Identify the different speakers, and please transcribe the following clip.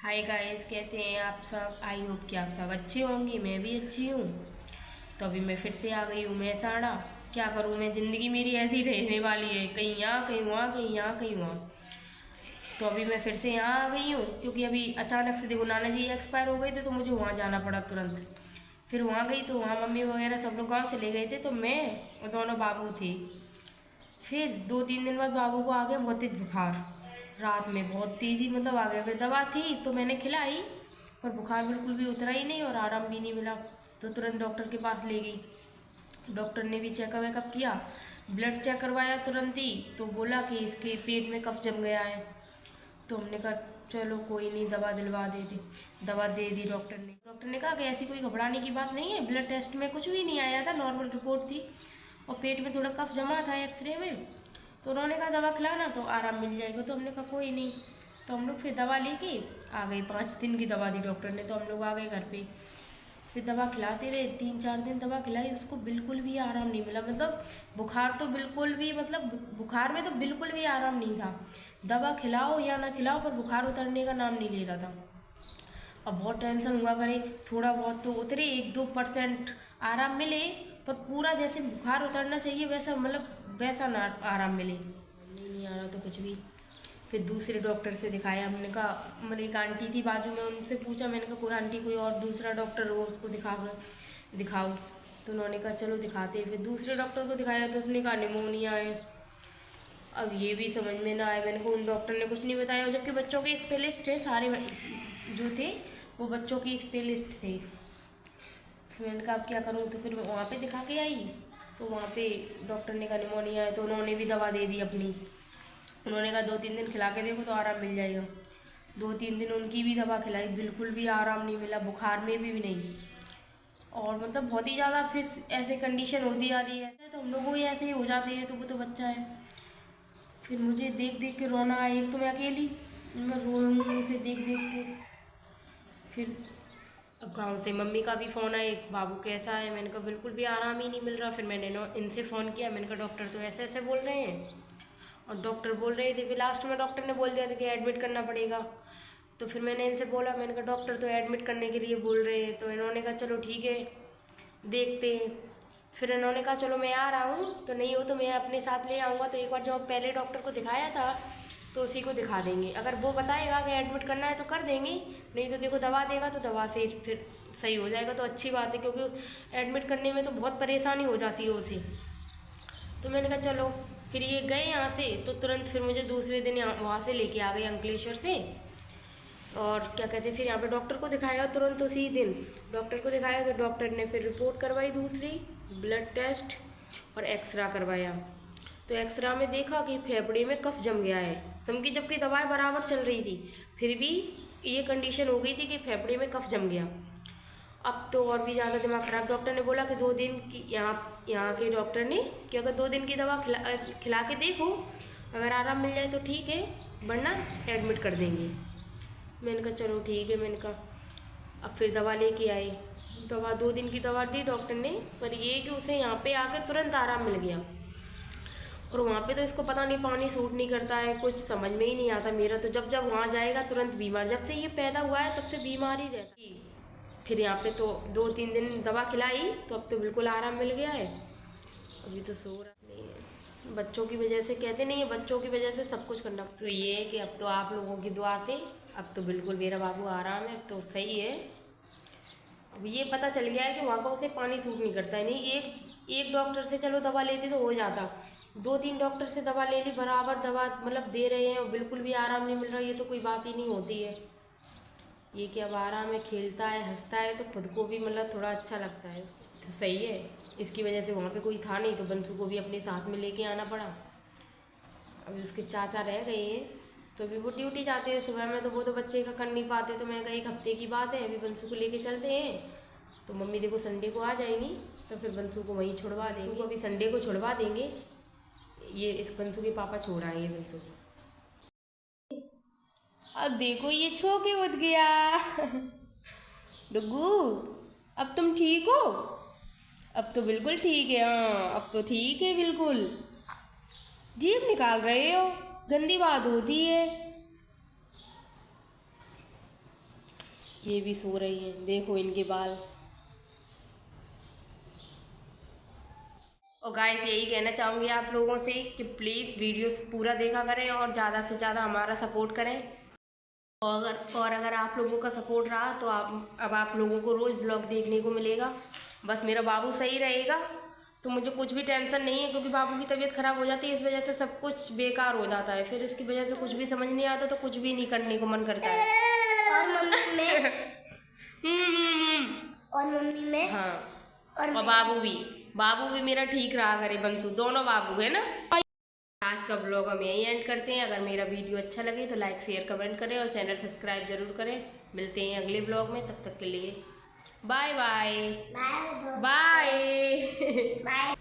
Speaker 1: Hi guys, कैसे हैं आप सब। आई होप कि आप सब अच्छे होंगे। मैं भी अच्छी हूँ। तो अभी मैं फिर से आ गई हूँ महसाणा। क्या करूँ, मैं ज़िंदगी मेरी ऐसी रहने वाली है, कहीं यहाँ कहीं वहाँ, कहीं यहाँ कहीं वहाँ। तो अभी मैं फिर से यहाँ आ गई हूँ क्योंकि अभी अचानक से देखो नाना जी एक्सपायर हो गए थे, तो मुझे वहाँ जाना पड़ा तुरंत। फिर वहाँ गई तो वहाँ मम्मी वगैरह सब लोग गाँव चले गए थे, तो मैं और दोनों बाबू थे। फिर 2-3 दिन बाद बाबू को आ गया बहुत तेज बुखार। रात में बहुत तेज़ी मतलब आ गया। फिर दवा थी तो मैंने खिलाई, पर बुखार बिल्कुल भी उतरा ही नहीं और आराम भी नहीं मिला। तो तुरंत डॉक्टर के पास ले गई। डॉक्टर ने भी चेकअप वेकअप किया, ब्लड चेक करवाया तुरंत ही, तो बोला कि इसके पेट में कफ जम गया है। तो हमने कहा चलो कोई नहीं, दवा दिलवा दे दी। दवा दे दी डॉक्टर ने कहा कि ऐसी कोई घबराने की बात नहीं है, ब्लड टेस्ट में कुछ भी नहीं आया था, नॉर्मल रिपोर्ट थी और पेट में थोड़ा कफ जमा था एक्सरे में। तो उन्होंने कहा दवा खिलाना तो आराम मिल जाएगा। तो हमने कहा कोई नहीं। तो हम लोग फिर दवा लेके आ गए। 5 दिन की दवा दी डॉक्टर ने, तो हम लोग आ गए घर पे। फिर दवा खिलाते रहे, 3-4 दिन दवा खिलाई, उसको बिल्कुल भी आराम नहीं मिला। मतलब बुखार तो बिल्कुल भी, मतलब बुखार में तो बिल्कुल भी आराम नहीं था। दवा खिलाओ या ना खिलाओ, पर बुखार उतरने का नाम नहीं ले रहा था। अब बहुत टेंशन हुआ करे, थोड़ा बहुत तो उतरे, 1-2% आराम मिले, पर पूरा जैसे बुखार उतरना चाहिए वैसा, मतलब वैसा ना आराम मिले। नहीं आ रहा तो कुछ भी। फिर दूसरे डॉक्टर से दिखाया। हमने कहा, मतलब एक आंटी थी बाजू में, उनसे पूछा, मैंने कहा कोई आंटी कोई और दूसरा डॉक्टर हो उसको दिखाओ। तो उन्होंने कहा चलो दिखाते। फिर दूसरे डॉक्टर को दिखाया तो उसने कहा निमोनिया है। अब ये भी समझ में ना आए, मैंने कहा उन डॉक्टर ने कुछ नहीं बताया, जबकि बच्चों के स्पेलिस्ट थे सारे जो थे, वो बच्चों की स्पेलिस्ट थे। फिर मैंने कहा अब क्या करूँ, तो फिर वहाँ पे दिखा के आई। तो वहाँ पे डॉक्टर ने कहा निमोनिया है, तो उन्होंने भी दवा दे दी अपनी। उन्होंने कहा 2-3 दिन खिला के देखो तो आराम मिल जाएगा। 2-3 दिन उनकी भी दवा खिलाई, बिल्कुल भी आराम नहीं मिला, बुखार में भी नहीं। और मतलब बहुत ही ज़्यादा फिर ऐसे कंडीशन होती जा रही है, तो हम लोगों को ही ऐसे ही हो जाते हैं, तो वो तो बच्चा है। फिर मुझे देख देख के रोना आया, एक तो मैं अकेली, मैं रोऊंगी इसे देख देख के। फिर अब गाँव से मम्मी का भी फ़ोन आया, बाबू कैसा है। मैंने कहा बिल्कुल भी आराम ही नहीं मिल रहा। फिर मैंने इनसे फ़ोन किया, मैंने कहा डॉक्टर तो ऐसे ऐसे बोल रहे हैं, और डॉक्टर बोल रहे थे। फिर लास्ट में डॉक्टर ने बोल दिया था कि एडमिट करना पड़ेगा। तो फिर मैंने इनसे बोला, मैंने कहा डॉक्टर तो एडमिट करने के लिए बोल रहे हैं। तो इन्होंने कहा चलो ठीक है देखते हैं। फिर इन्होंने कहा चलो मैं आ रहा हूँ, तो नहीं हो तो मैं अपने साथ ले आऊँगा। तो एक बार जो पहले डॉक्टर को दिखाया था तो उसी को दिखा देंगे। अगर वो बताएगा कि एडमिट करना है तो कर देंगे, नहीं तो देखो दवा देगा तो दवा से फिर सही हो जाएगा तो अच्छी बात है, क्योंकि एडमिट करने में तो बहुत परेशानी हो जाती है उसे। तो मैंने कहा चलो। फिर ये गए यहाँ से, तो तुरंत फिर मुझे दूसरे दिन यहाँ वहाँ से लेके आ गए अंकलेश्वर से। और क्या कहते हैं, फिर यहाँ पे डॉक्टर को दिखाया तुरंत उसी दिन। डॉक्टर को दिखाया तो डॉक्टर ने फिर रिपोर्ट करवाई दूसरी, ब्लड टेस्ट और एक्सरा करवाया। तो एक्सरा में देखा कि फेफड़े में कफ जम गया है, जबकि दवाएं बराबर चल रही थी, फिर भी ये कंडीशन हो गई थी कि फेफड़े में कफ जम गया। अब तो और भी ज़्यादा दिमाग खराब। डॉक्टर ने बोला कि 2 दिन की, यहाँ के डॉक्टर ने, कि अगर 2 दिन की दवा खिला के देखो, अगर आराम मिल जाए तो ठीक है, वरना एडमिट कर देंगे। मैंने कहा चलो ठीक है। मैंने कहा अब फिर दवा लेके आए। दवा 2 दिन की दवा दी डॉक्टर ने, पर ये कि उसे यहाँ पे आके तुरंत आराम मिल गया। और वहाँ पे तो इसको पता नहीं, पानी सूट नहीं करता है, कुछ समझ में ही नहीं आता मेरा तो। जब जब वहाँ जाएगा तुरंत बीमार, जब से ये पैदा हुआ है तब से बीमार ही रहता है। फिर यहाँ पे तो 2-3 दिन दवा खिलाई तो अब तो बिल्कुल आराम मिल गया है। अभी तो सो रहा नहीं है। बच्चों की वजह से, कहते नहीं है बच्चों की वजह से सब कुछ करना। तो ये है कि अब तो आप लोगों की दुआ से अब तो बिल्कुल मेरा बाबू आराम है, अब तो सही है। अब ये पता चल गया है कि वहाँ का उसे पानी सूट नहीं करता है। नहीं, एक एक डॉक्टर से चलो दवा लेते तो हो जाता, 2-3 डॉक्टर से दवा ले ली, बराबर दवा मतलब दे रहे हैं और बिल्कुल भी आराम नहीं मिल रहा, ये तो कोई बात ही नहीं होती है। ये कि अब आराम है, खेलता है, हंसता है, तो खुद को भी मतलब थोड़ा अच्छा लगता है, तो सही है। इसकी वजह से वहाँ पे कोई था नहीं, तो बंसू को भी अपने साथ में लेके आना पड़ा। अभी उसके चाचा रह गए हैं, तो अभी वो ड्यूटी जाते हैं सुबह में, तो वो तो बच्चे का कर नहीं पाते। तो मैं कहा 1 हफ्ते की बात है, अभी बंसू को लेके चलते हैं। तो मम्मी देखो संडे को आ जाएंगी, तो फिर बंसू को वहीं छुड़वा देंगे। बंसू को अभी संडे को छुड़वा देंगे। ये इस बंसू के पापा छोड़ आएंगे बंसू को। अब देखो ये छो के उठ गया। डुगू, अब तुम ठीक हो? अब तो बिल्कुल ठीक है। हाँ, अब तो ठीक है बिल्कुल। जीभ निकाल रहे हो, गंदी बात होती है। ये भी सो रही हैं, देखो इनके बाल। और गाइस यही कहना चाहूँगी आप लोगों से कि प्लीज़ वीडियोस पूरा देखा करें और ज़्यादा से ज़्यादा हमारा सपोर्ट करें। और अगर आप लोगों का सपोर्ट रहा तो आप लोगों को रोज़ ब्लॉग देखने को मिलेगा। बस मेरा बाबू सही रहेगा तो मुझे कुछ भी टेंशन नहीं है, क्योंकि बाबू की तबीयत ख़राब हो जाती है, इस वजह से सब कुछ बेकार हो जाता है, फिर इसकी वजह से कुछ भी समझ नहीं आता तो कुछ भी नहीं करने को मन करता है।
Speaker 2: और मम्मी में और मम्मी में
Speaker 1: हाँ, और बाबू भी मेरा ठीक रहा करे, बंसू दोनों बाबू है ना। आज का ब्लॉग हम यही एंड करते हैं। अगर मेरा वीडियो अच्छा लगे तो लाइक शेयर कमेंट करें और चैनल सब्सक्राइब जरूर करें। मिलते हैं अगले ब्लॉग में, तब तक के लिए बाय बाय। बाय।